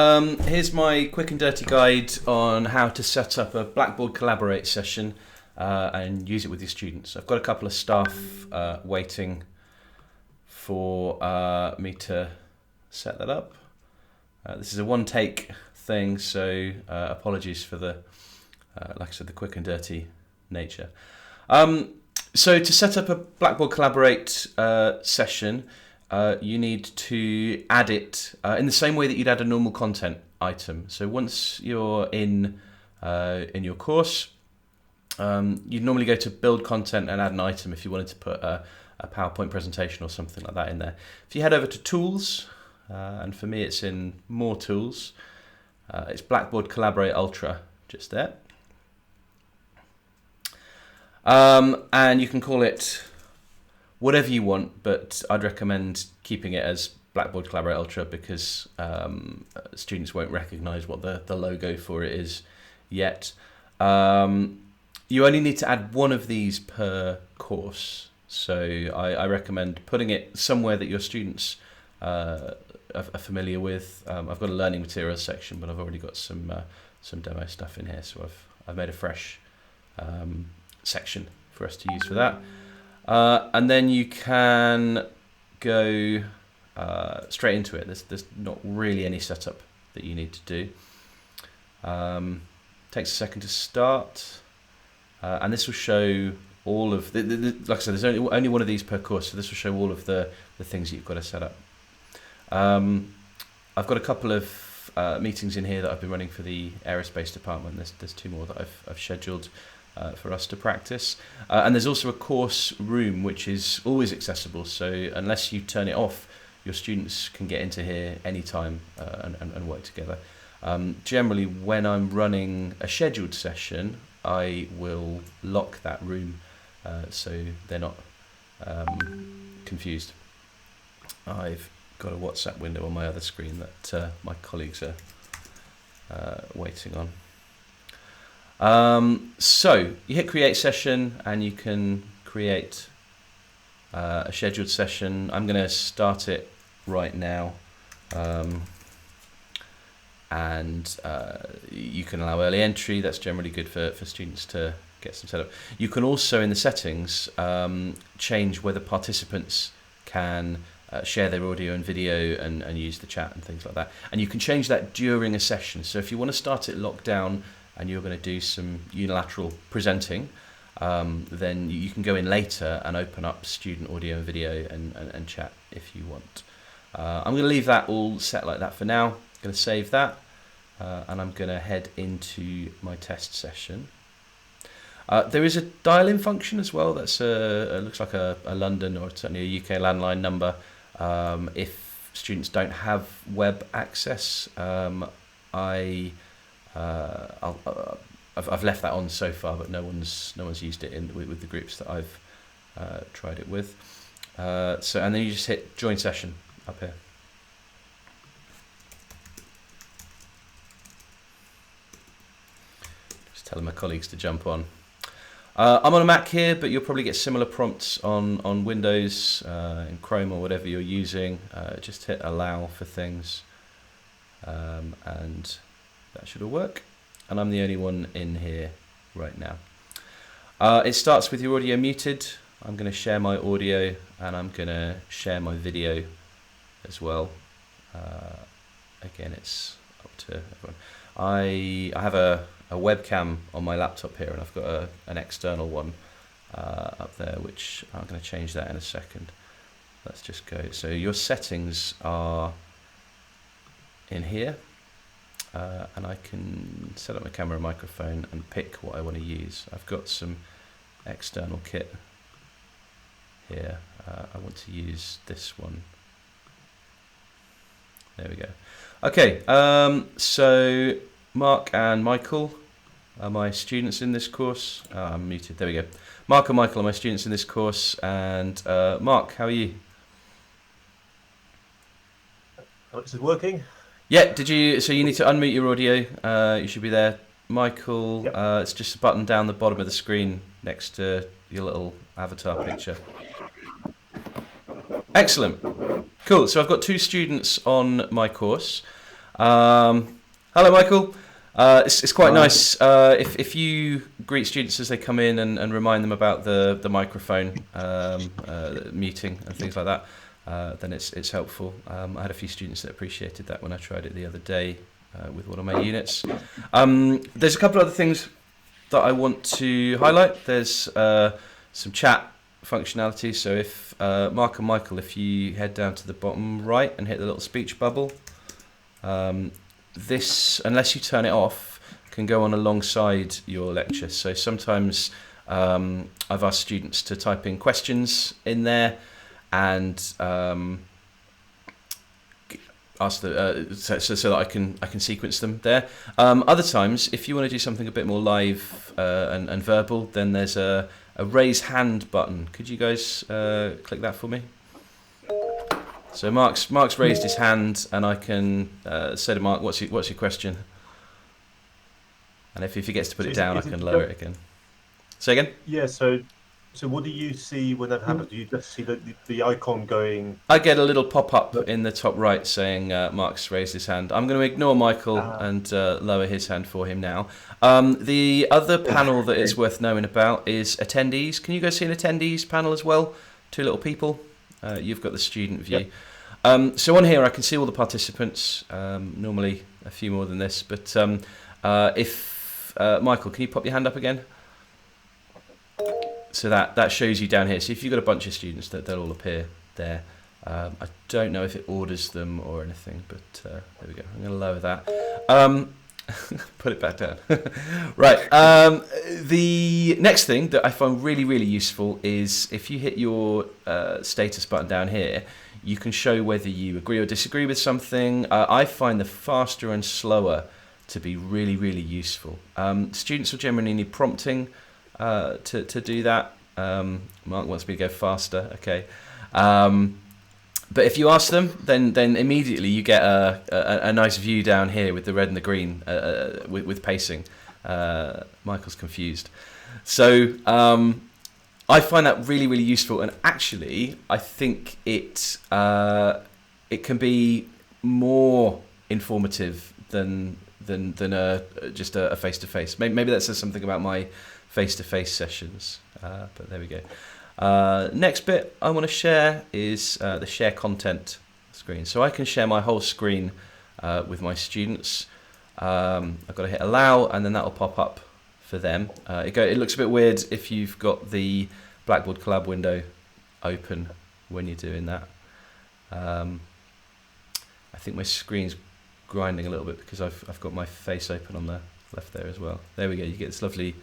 Here's my quick and dirty guide on how to set up a Blackboard Collaborate session and use it with your students. I've got a couple of staff waiting for me to set that up. This is a one-take thing, so apologies for the, like I said, the quick and dirty nature. So to set up a Blackboard Collaborate session, you need to add it in the same way that you'd add a normal content item. So once you're in your course, you'd normally go to build content and add an item if you wanted to put a PowerPoint presentation or something like that in there. If you head over to Tools, and for me it's in More Tools, it's Blackboard Collaborate Ultra, just there. And you can call it whatever you want, but I'd recommend keeping it as Blackboard Collaborate Ultra because students won't recognise what the logo for it is yet. You only need to add one of these per course, so I recommend putting it somewhere that your students are familiar with. I've got a learning materials section, but I've already got some demo stuff in here, so I've made a fresh section for us to use for that. And then you can go straight into it. There's not really any setup that you need to do. Takes a second to start, and this will show all of like I said, there's only one of these per course, so this will show all of the things that you've got to set up. I've got a couple of meetings in here that I've been running for the aerospace department. There's two more that I've scheduled for us to practice, and there's also a course room which is always accessible, so unless you turn it off, your students can get into here anytime and work together. Generally, when I'm running a scheduled session, I will lock that room so they're not confused. I've got a WhatsApp window on my other screen that my colleagues are waiting on. So you hit create session and you can create a scheduled session. I'm going to start it right now, and you can allow early entry. That's generally good for students to get some setup. You can also in the settings change whether participants can share their audio and video and use the chat and things like that, and you can change that during a session. So if you want to start it locked down and you're going to do some unilateral presenting, then you can go in later and open up student audio and video and chat if you want. I'm going to leave that all set like that for now. I'm going to save that, and I'm going to head into my test session. There is a dial-in function as well. That's looks like a London or certainly a UK landline number. If students don't have web access, I've left that on so far, but no one's used it with the groups that I've tried it with. So and then you just hit join session up here. Just telling my colleagues to jump on. I'm on a Mac here, but you'll probably get similar prompts on Windows, in Chrome or whatever you're using. Just hit allow for things, and that should all work. And I'm the only one in here right now. It starts with your audio muted. I'm going to share my audio and I'm going to share my video as well. Again, it's up to everyone. I have a webcam on my laptop here, and I've got an external one up there, which I'm going to change that in a second. Let's just go. So your settings are in here. And I can set up my camera and microphone and pick what I want to use. I've got some external kit here. I want to use this one. There we go. Okay, so Mark and Michael are my students in this course. I'm muted, there we go. Mark and Michael are my students in this course, and Mark, how are you? Is it working? Yeah, so you need to unmute your audio. You should be there. Michael, yep. It's just a button down the bottom of the screen next to your little avatar picture. Excellent. Cool. So I've got two students on my course. Hello, Michael. It's quite nice if you greet students as they come in and remind them about the microphone muting and things like that. Then it's helpful. I had a few students that appreciated that when I tried it the other day with one of my units. There's a couple of other things that I want to highlight. There's some chat functionality. So if Mark and Michael, if you head down to the bottom right and hit the little speech bubble, this, unless you turn it off, can go on alongside your lecture. So sometimes I've asked students to type in questions in there and ask so that I can sequence them there. Other times, if you want to do something a bit more live and verbal, then there's a raise hand button. Could you guys click that for me? So Mark's raised his hand, and I can say to Mark, what's your question? And if he gets to put it down, I can lower it again. Say again? Yeah, so what do you see when that happens? Do you just see the icon going? I get a little pop-up in the top right saying Mark's raised his hand. I'm going to ignore Michael and lower his hand for him now. The other panel that is worth knowing about is attendees. Can you guys see an attendees panel as well? Two little people. You've got the student view. Yep. So on here I can see all the participants, normally a few more than this, but if Michael, can you pop your hand up again? So that shows you down here. So if you've got a bunch of students, they'll all appear there. I don't know if it orders them or anything, but there we go. I'm going to lower that. Put it back down. Right. The next thing that I find really, really useful is if you hit your status button down here, you can show whether you agree or disagree with something. I find the faster and slower to be really, really useful. Students will generally need prompting to do that. Mark wants me to go faster. Okay. But if you ask them, then immediately you get a nice view down here with the red and the green with pacing. Michael's confused. So I find that really, really useful. And actually, I think it can be more informative than just a face-to-face. Maybe that says something about my face-to-face sessions. But there we go. Next bit I want to share is the share content screen. So I can share my whole screen with my students. I've got to hit allow, and then that will pop up for them. It looks a bit weird if you've got the Blackboard Collab window open when you're doing that. I think my screen's grinding a little bit because I've got my face open on the left there as well. There we go. You get this lovely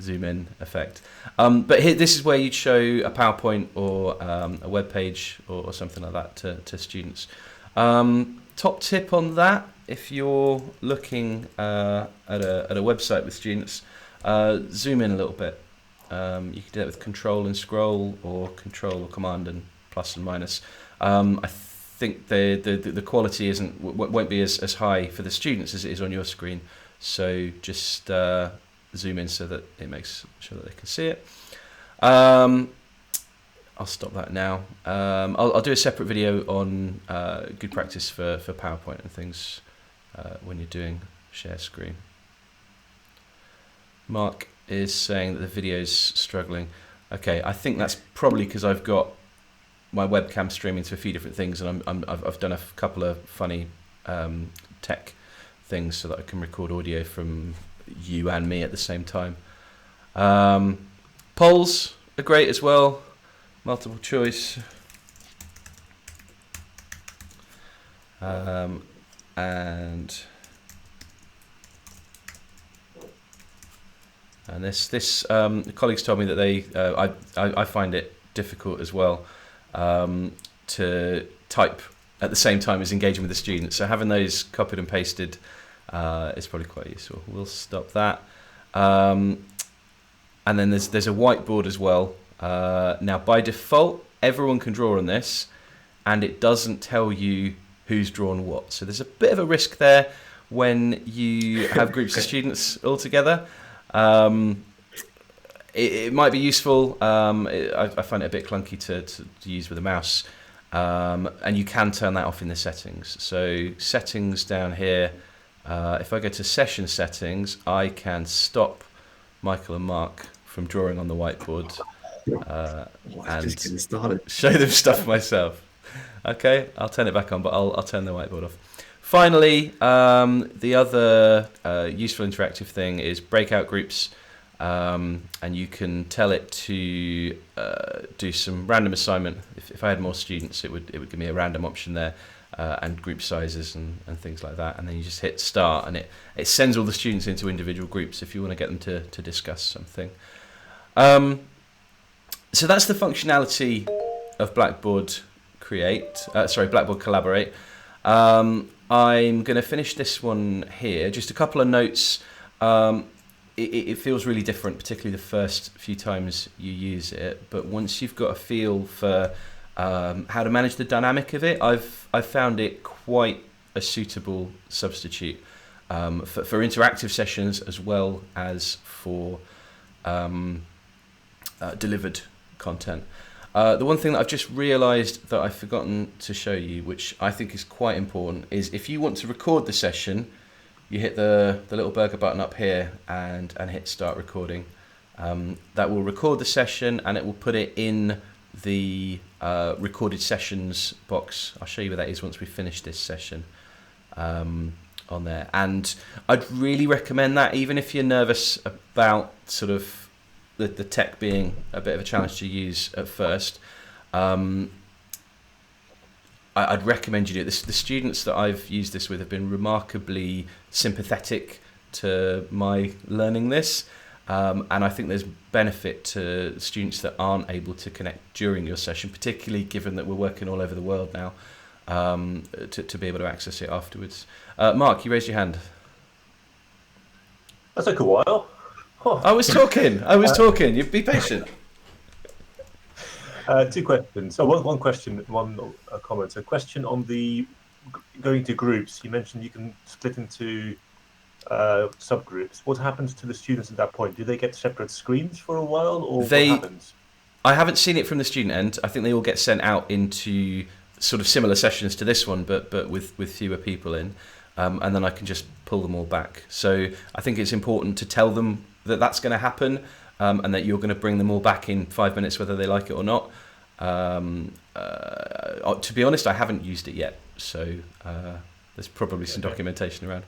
zoom in effect. But here, this is where you'd show a PowerPoint or a web page or something like that to students. Top tip on that, if you're looking at a website with students, zoom in a little bit. You can do that with control and scroll, or control or command and plus and minus. I think the quality won't be as high for the students as it is on your screen. So just zoom in so that it makes sure that they can see it. I'll stop that now. I'll do a separate video on good practice for PowerPoint and things when you're doing share screen. Mark is saying that the video's struggling. Okay, I think that's probably because I've got my webcam streaming to a few different things, and I've done a couple of funny tech things so that I can record audio from you and me at the same time. Polls are great as well. Multiple choice. And this colleagues told me that they I find it difficult as well to type at the same time as engaging with the students. So having those copied and pasted is probably quite useful. We'll stop that. And then there's a whiteboard as well. Now by default, everyone can draw on this, and it doesn't tell you who's drawn what. So there's a bit of a risk there when you have groups of students all together. It might be useful. I find it a bit clunky to use with a mouse. And you can turn that off in the settings. So settings down here, if I go to session settings, I can stop Michael and Mark from drawing on the whiteboard and show them stuff myself. Okay, I'll turn it back on, but I'll turn the whiteboard off. Finally, the other useful interactive thing is breakout groups, and you can tell it to do some random assignment. If I had more students, it would give me a random option there, and group sizes and things like that. And then you just hit start, and it sends all the students into individual groups if you want to get them to discuss something. So that's the functionality of Blackboard Blackboard Collaborate. I'm going to finish this one here. Just a couple of notes. It feels really different, particularly the first few times you use it. But once you've got a feel for how to manage the dynamic of it, I've found it quite a suitable substitute for interactive sessions as well as for delivered content. The one thing that I've just realised that I've forgotten to show you, which I think is quite important, is if you want to record the session, you hit the little burger button up here and hit start recording. That will record the session and it will put it in the recorded sessions box. I'll show you where that is once we finish this session on there. And I'd really recommend that, even if you're nervous about sort of the tech being a bit of a challenge to use at first. I'd recommend you do it. The students that I've used this with have been remarkably sympathetic to my learning this, and I think there's benefit to students that aren't able to connect during your session, particularly given that we're working all over the world now, to be able to access it afterwards. Mark, you raised your hand. That took a while. Oh. I was talking. You'd be patient. Two questions. So one question, one comment. A question on the going to groups. You mentioned you can split into subgroups. What happens to the students at that point? Do they get separate screens for a while, or what happens? I haven't seen it from the student end. I think they all get sent out into sort of similar sessions to this one, but with fewer people in, and then I can just pull them all back. So I think it's important to tell them that that's going to happen, and that you're going to bring them all back in 5 minutes, whether they like it or not. To be honest, I haven't used it yet, so there's probably some documentation around.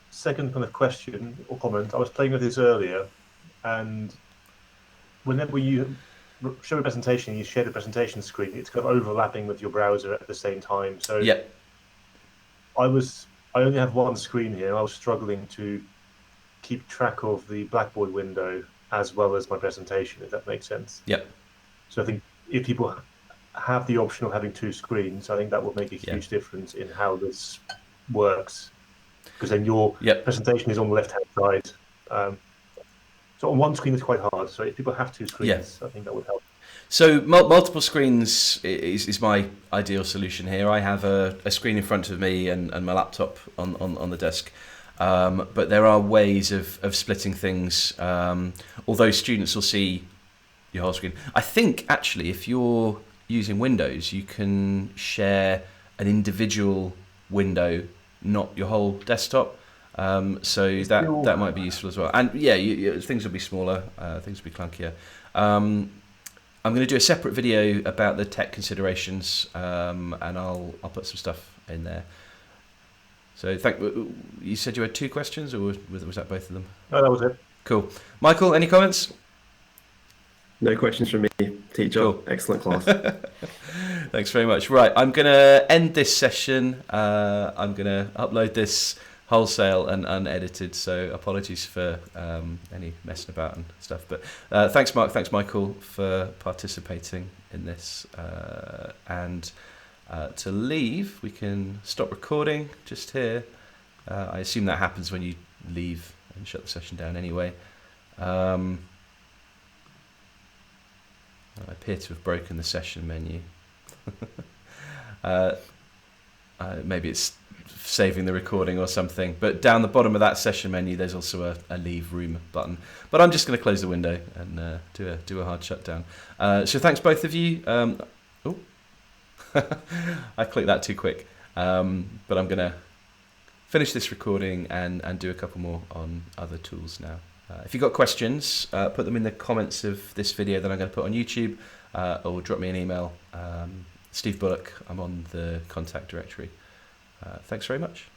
Second kind of question or comment. I was playing with this earlier, and whenever you show a presentation, you share the presentation screen, it's kind of overlapping with your browser at the same time. So yeah. I only have one screen here. I was struggling to keep track of the Blackboard window as well as my presentation, if that makes sense. Yep. So I think if people have the option of having two screens, I think that would make a huge difference in how this works. Because then your presentation is on the left-hand side. So on one screen it's quite hard. So if people have two screens, I think that would help. So multiple screens is my ideal solution here. I have a screen in front of me and my laptop on the desk. But there are ways of splitting things, although students will see your whole screen. I think actually if you're using Windows, you can share an individual window, not your whole desktop. So that might be useful as well. And things will be smaller, things will be clunkier. I'm going to do a separate video about the tech considerations, and I'll put some stuff in there. So you said you had two questions, or was that both of them? No, that was it. Cool. Michael, any comments? No questions from me, teacher. Cool. Excellent class. Thanks very much. Right, I'm going to end this session. I'm going to upload this wholesale and unedited, so apologies for any messing about and stuff. But thanks, Mark. Thanks, Michael, for participating in this. And to leave, we can stop recording just here. I assume that happens when you leave and shut the session down anyway. I appear to have broken the session menu. Maybe it's saving the recording or something, but down the bottom of that session menu there's also a leave room button, but I'm just going to close the window and do a hard shutdown. So thanks both of you. Oh, I clicked that too quick. But I'm going to finish this recording and do a couple more on other tools now. If you've got questions, put them in the comments of this video that I'm going to put on YouTube, or drop me an email. Steve Bullock, I'm on the contact directory. Thanks very much.